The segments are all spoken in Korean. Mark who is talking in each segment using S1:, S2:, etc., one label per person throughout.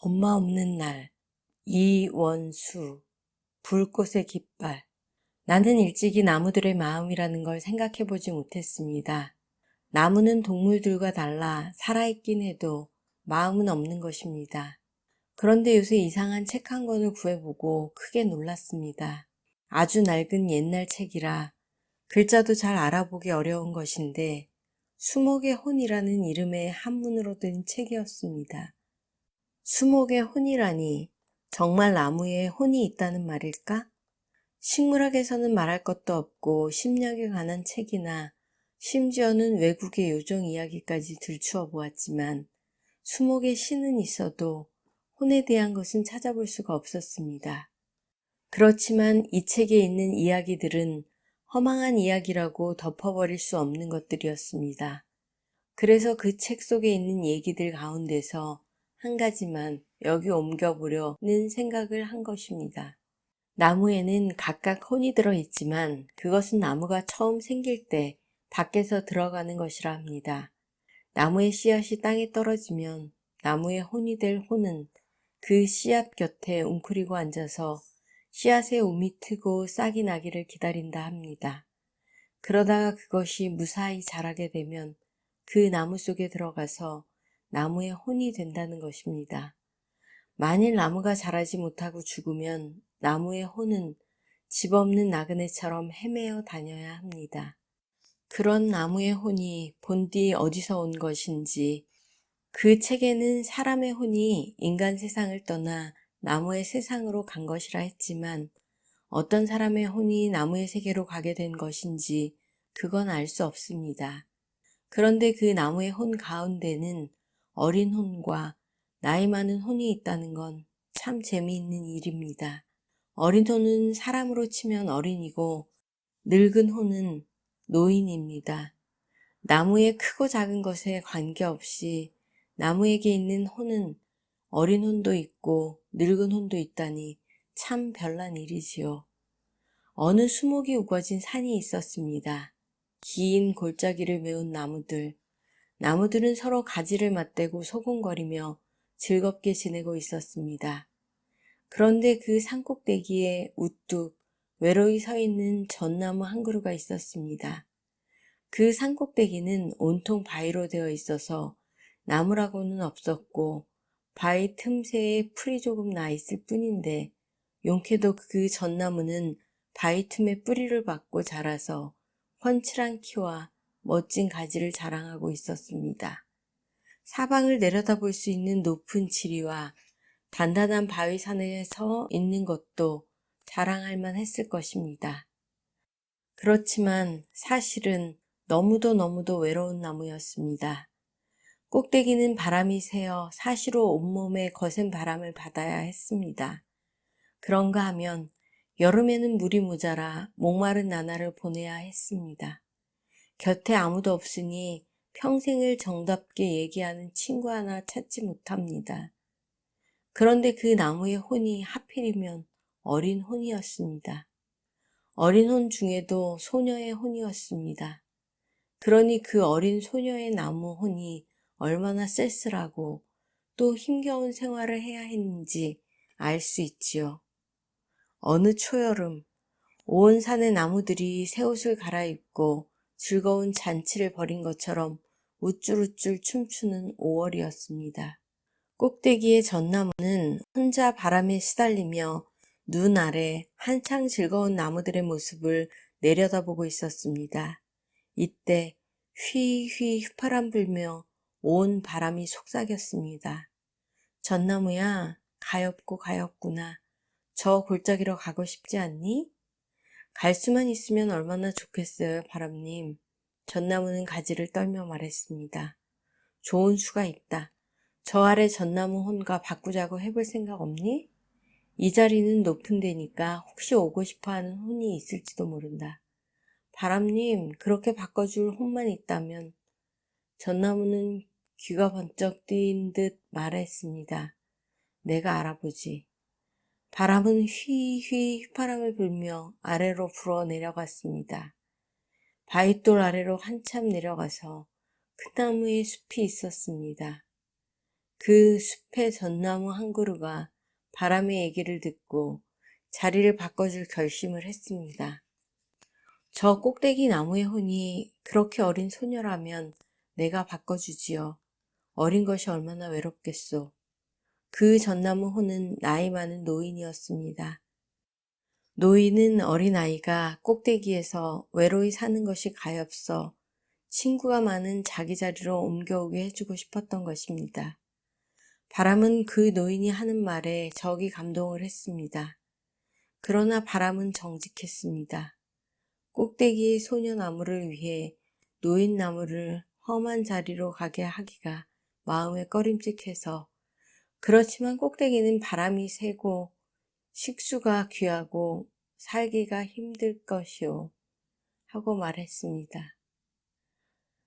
S1: 엄마 없는 날, 이원수, 불꽃의 깃발. 나는 일찍이 나무들의 마음이라는 걸 생각해보지 못했습니다. 나무는 동물들과 달라 살아있긴 해도 마음은 없는 것입니다. 그런데 요새 이상한 책 한 권을 구해보고 크게 놀랐습니다. 아주 낡은 옛날 책이라 글자도 잘 알아보기 어려운 것인데 수목의 혼이라는 이름의 한문으로 된 책이었습니다. 수목의 혼이라니 정말 나무에 혼이 있다는 말일까? 식물학에서는 말할 것도 없고 심리학에 관한 책이나 심지어는 외국의 요정 이야기까지 들추어 보았지만 수목의 신은 있어도 혼에 대한 것은 찾아볼 수가 없었습니다. 그렇지만 이 책에 있는 이야기들은 허망한 이야기라고 덮어버릴 수 없는 것들이었습니다. 그래서 그 책 속에 있는 얘기들 가운데서 한 가지만 여기 옮겨보려는 생각을 한 것입니다. 나무에는 각각 혼이 들어있지만 그것은 나무가 처음 생길 때 밖에서 들어가는 것이라 합니다. 나무의 씨앗이 땅에 떨어지면 나무의 혼이 될 혼은 그 씨앗 곁에 웅크리고 앉아서 씨앗에 움이 트고 싹이 나기를 기다린다 합니다. 그러다가 그것이 무사히 자라게 되면 그 나무 속에 들어가서 나무의 혼이 된다는 것입니다. 만일 나무가 자라지 못하고 죽으면 나무의 혼은 집 없는 나그네처럼 헤매어 다녀야 합니다. 그런 나무의 혼이 본디 어디서 온 것인지, 그 책에는 사람의 혼이 인간 세상을 떠나 나무의 세상으로 간 것이라 했지만 어떤 사람의 혼이 나무의 세계로 가게 된 것인지 그건 알 수 없습니다. 그런데 그 나무의 혼 가운데는 어린 혼과 나이 많은 혼이 있다는 건 참 재미있는 일입니다. 어린 혼은 사람으로 치면 어린이고 늙은 혼은 노인입니다. 나무의 크고 작은 것에 관계없이 나무에게 있는 혼은 어린 혼도 있고 늙은 혼도 있다니 참 별난 일이지요. 어느 수목이 우거진 산이 있었습니다. 긴 골짜기를 메운 나무들은 서로 가지를 맞대고 소곤거리며 즐겁게 지내고 있었습니다. 그런데 그 산꼭대기에 우뚝 외로이 서 있는 전나무 한 그루가 있었습니다. 그 산꼭대기는 온통 바위로 되어 있어서 나무라고는 없었고 바위 틈새에 풀이 조금 나 있을 뿐인데 용케도 그 전나무는 바위 틈에 뿌리를 받고 자라서 훤칠한 키와 멋진 가지를 자랑하고 있었습니다. 사방을 내려다볼 수 있는 높은 지리와 단단한 바위산에 서 있는 것도 자랑할 만했을 것입니다. 그렇지만 사실은 너무도 외로운 나무였습니다. 꼭대기는 바람이 새어 사시로 온몸에 거센 바람을 받아야 했습니다. 그런가 하면 여름에는 물이 모자라 목마른 나날을 보내야 했습니다. 곁에 아무도 없으니 평생을 정답게 얘기하는 친구 하나 찾지 못합니다. 그런데 그 나무의 혼이 하필이면 어린 혼이었습니다. 어린 혼 중에도 소녀의 혼이었습니다. 그러니 그 어린 소녀의 나무 혼이 얼마나 쓸쓸하고 또 힘겨운 생활을 해야 했는지 알 수 있지요. 어느 초여름, 온 산의 나무들이 새 옷을 갈아입고 즐거운 잔치를 벌인 것처럼 우쭐우쭐 춤추는 5월이었습니다. 꼭대기의 전나무는 혼자 바람에 시달리며 눈 아래 한창 즐거운 나무들의 모습을 내려다보고 있었습니다. 이때 휘휘 휘파람 불며 온 바람이 속삭였습니다. 전나무야, 가엾구나. 저 골짜기로 가고 싶지 않니? 갈 수만 있으면 얼마나 좋겠어요, 바람님. 전나무는 가지를 떨며 말했습니다. 좋은 수가 있다. 저 아래 전나무 혼과 바꾸자고 해볼 생각 없니? 이 자리는 높은 데니까 혹시 오고 싶어 하는 혼이 있을지도 모른다. 바람님, 그렇게 바꿔줄 혼만 있다면. 전나무는 귀가 번쩍 뜨인 듯 말했습니다. 내가 알아보지. 바람은 휘휘 휘파람을 불며 아래로 불어 내려갔습니다. 바윗돌 아래로 한참 내려가서 큰 나무에 숲이 있었습니다. 그 숲의 전나무 한 그루가 바람의 얘기를 듣고 자리를 바꿔줄 결심을 했습니다. 저 꼭대기 나무의 혼이 그렇게 어린 소녀라면 내가 바꿔주지요. 어린 것이 얼마나 외롭겠소. 그 전나무 혼은 나이 많은 노인이었습니다. 노인은 어린아이가 꼭대기에서 외로이 사는 것이 가엾어 친구가 많은 자기 자리로 옮겨오게 해주고 싶었던 것입니다. 바람은 그 노인이 하는 말에 저기 감동을 했습니다. 그러나 바람은 정직했습니다. 꼭대기의 소녀나무를 위해 노인나무를 험한 자리로 가게 하기가 마음에 꺼림칙해서 그렇지만 꼭대기는 바람이 세고 식수가 귀하고 살기가 힘들 것이오 하고 말했습니다.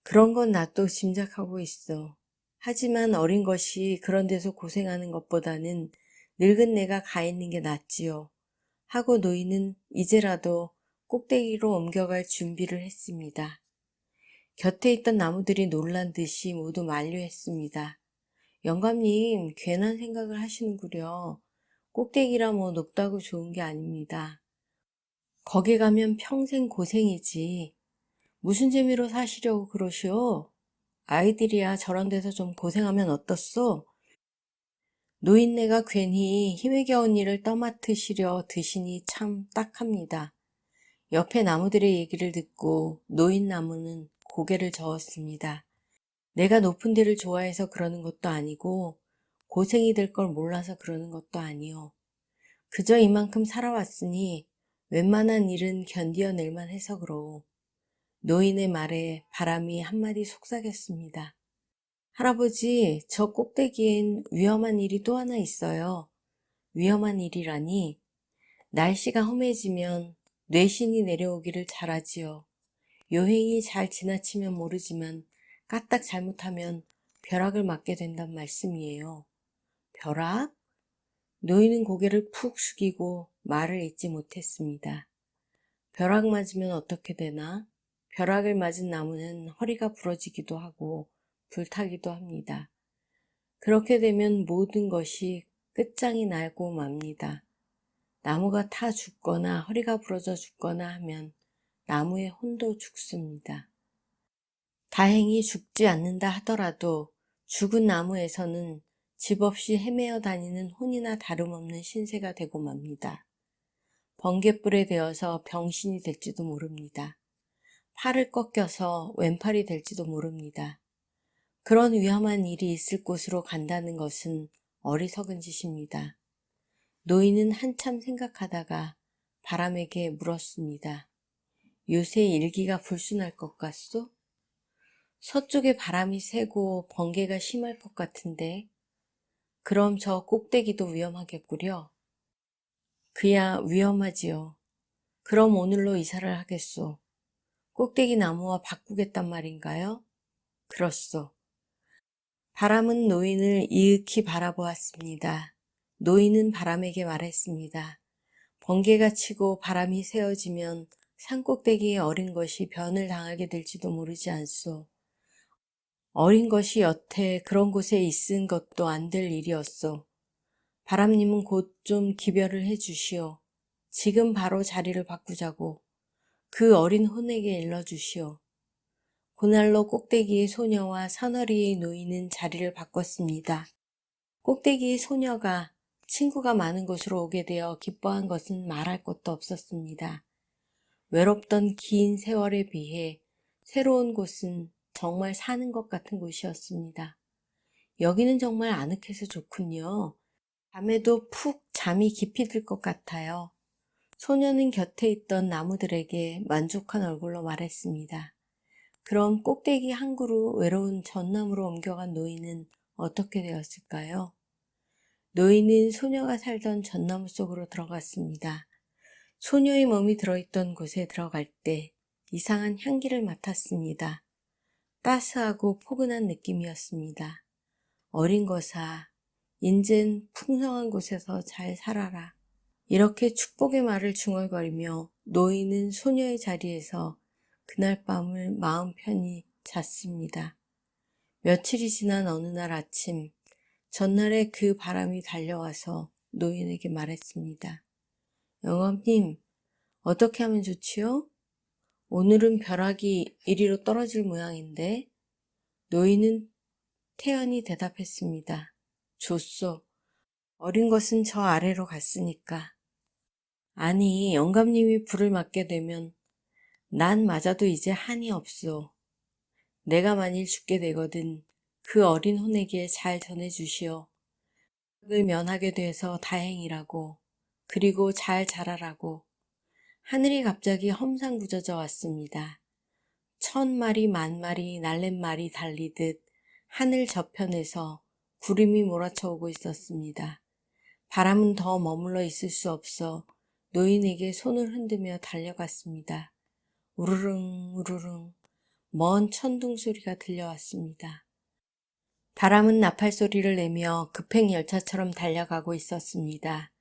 S1: 그런 건 나도 짐작하고 있어. 하지만 어린 것이 그런 데서 고생하는 것보다는 늙은 내가 가 있는 게 낫지요. 하고 노인은 이제라도 꼭대기로 옮겨갈 준비를 했습니다. 곁에 있던 나무들이 놀란 듯이 모두 만류했습니다. 영감님, 괜한 생각을 하시는구려. 꼭대기라 뭐 높다고 좋은 게 아닙니다. 거기 가면 평생 고생이지. 무슨 재미로 사시려고 그러시오? 아이들이야 저런 데서 좀 고생하면 어떻소? 노인네가 괜히 힘에 겨운 일을 떠맡으시려 드시니 참 딱합니다. 옆에 나무들의 얘기를 듣고 노인 나무는 고개를 저었습니다. 내가 높은 데를 좋아해서 그러는 것도 아니고 고생이 될 걸 몰라서 그러는 것도 아니오. 그저 이만큼 살아왔으니 웬만한 일은 견디어낼만 해서 그러오. 노인의 말에 바람이 한마디 속삭였습니다. 할아버지, 저 꼭대기엔 위험한 일이 또 하나 있어요. 위험한 일이라니 날씨가 험해지면 뇌신이 내려오기를 잘하지요. 요행이 잘 지나치면 모르지만 까딱 잘못하면 벼락을 맞게 된단 말씀이에요. 벼락? 노인은 고개를 푹 숙이고 말을 잇지 못했습니다. 벼락 맞으면 어떻게 되나? 벼락을 맞은 나무는 허리가 부러지기도 하고 불타기도 합니다. 그렇게 되면 모든 것이 끝장이 나고 맙니다. 나무가 타 죽거나 허리가 부러져 죽거나 하면 나무의 혼도 죽습니다. 다행히 죽지 않는다 하더라도 죽은 나무에서는 집 없이 헤매어 다니는 혼이나 다름없는 신세가 되고 맙니다. 번갯불에 되어서 병신이 될지도 모릅니다. 팔을 꺾여서 왼팔이 될지도 모릅니다. 그런 위험한 일이 있을 곳으로 간다는 것은 어리석은 짓입니다. 노인은 한참 생각하다가 바람에게 물었습니다. 요새 일기가 불순할 것 같소? 서쪽에 바람이 세고 번개가 심할 것 같은데 그럼 저 꼭대기도 위험하겠구려. 그야 위험하지요. 그럼 오늘로 이사를 하겠소. 꼭대기 나무와 바꾸겠단 말인가요? 그렇소. 바람은 노인을 이윽히 바라보았습니다. 노인은 바람에게 말했습니다. 번개가 치고 바람이 세어지면 산꼭대기에 어린 것이 변을 당하게 될지도 모르지 않소. 어린 것이 여태 그런 곳에 있은 것도 안 될 일이었소. 바람님은 곧 좀 기별을 해주시오. 지금 바로 자리를 바꾸자고 그 어린 혼에게 일러주시오. 그날로 꼭대기의 소녀와 사너리의 노인은 자리를 바꿨습니다. 꼭대기의 소녀가 친구가 많은 곳으로 오게 되어 기뻐한 것은 말할 것도 없었습니다. 외롭던 긴 세월에 비해 새로운 곳은 정말 사는 것 같은 곳이었습니다. 여기는 정말 아늑해서 좋군요. 밤에도 푹 잠이 깊이 들 것 같아요. 소녀는 곁에 있던 나무들에게 만족한 얼굴로 말했습니다. 그럼 꼭대기 한 그루 외로운 전나무로 옮겨간 노인은 어떻게 되었을까요? 노인은 소녀가 살던 전나무 속으로 들어갔습니다. 소녀의 몸이 들어있던 곳에 들어갈 때 이상한 향기를 맡았습니다. 따스하고 포근한 느낌이었습니다. 어린 것아, 인젠 풍성한 곳에서 잘 살아라. 이렇게 축복의 말을 중얼거리며 노인은 소녀의 자리에서 그날 밤을 마음 편히 잤습니다. 며칠이 지난 어느 날 아침 전날에 그 바람이 달려와서 노인에게 말했습니다. 영감님, 어떻게 하면 좋지요? 오늘은 벼락이 이리로 떨어질 모양인데. 노인은 태연히 대답했습니다. 좋소. 어린 것은 저 아래로 갔으니까. 아니, 영감님이 불을 맞게 되면 난 맞아도 이제 한이 없소. 내가 만일 죽게 되거든 그 어린 혼에게 잘 전해주시오. 을 면하게 돼서 다행이라고, 그리고 잘 자라라고. 하늘이 갑자기 험상궂어져 왔습니다. 1000마리 만마리 날랫말이 달리듯 하늘 저편에서 구름이 몰아쳐 오고 있었습니다. 바람은 더 머물러 있을 수 없어 노인에게 손을 흔들며 달려갔습니다. 우르릉 우르릉 먼 천둥 소리가 들려왔습니다. 바람은 나팔 소리를 내며 급행열차처럼 달려가고 있었습니다.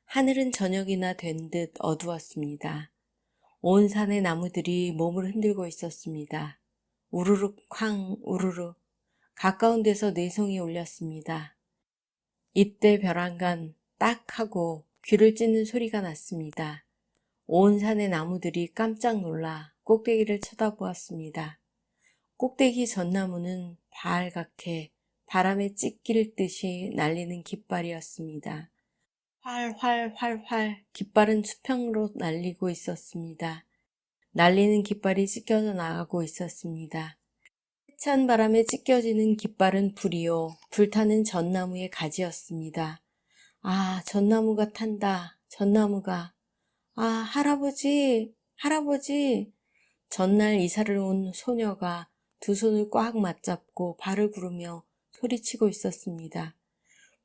S1: 하늘은 저녁이나 된 듯 어두웠습니다. 온 산의 나무들이 몸을 흔들고 있었습니다. 우르륵 쾅 우르르 가까운 데서 내송이 울렸습니다. 이때 벼랑간 딱 하고 귀를 찢는 소리가 났습니다. 온 산의 나무들이 깜짝 놀라 꼭대기를 쳐다보았습니다. 꼭대기 전나무는 발갛게 바람에 찢길 듯이 날리는 깃발이었습니다. 활활활활 깃발은 수평으로 날리고 있었습니다. 날리는 깃발이 찢겨져 나가고 있었습니다. 세찬 바람에 찢겨지는 깃발은 불이요, 불타는 전나무의 가지였습니다. 아, 전나무가 탄다, 전나무가. 아, 할아버지, 할아버지. 전날 이사를 온 소녀가 두 손을 꽉 맞잡고 발을 구르며 소리치고 있었습니다.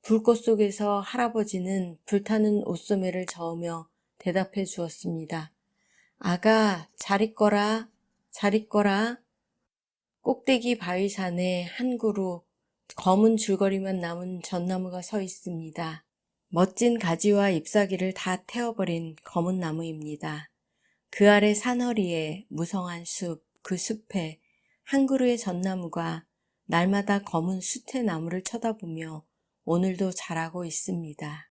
S1: 불꽃 속에서 할아버지는 불타는 옷소매를 저으며 대답해 주었습니다. 아가, 잘 있거라, 잘 있거라. 꼭대기 바위산에 한 그루 검은 줄거리만 남은 전나무가 서 있습니다. 멋진 가지와 잎사귀를 다 태워버린 검은 나무입니다. 그 아래 산허리에 무성한 숲, 그 숲에 한 그루의 전나무가 날마다 검은 숫의 나무를 쳐다보며 오늘도 자라고 있습니다.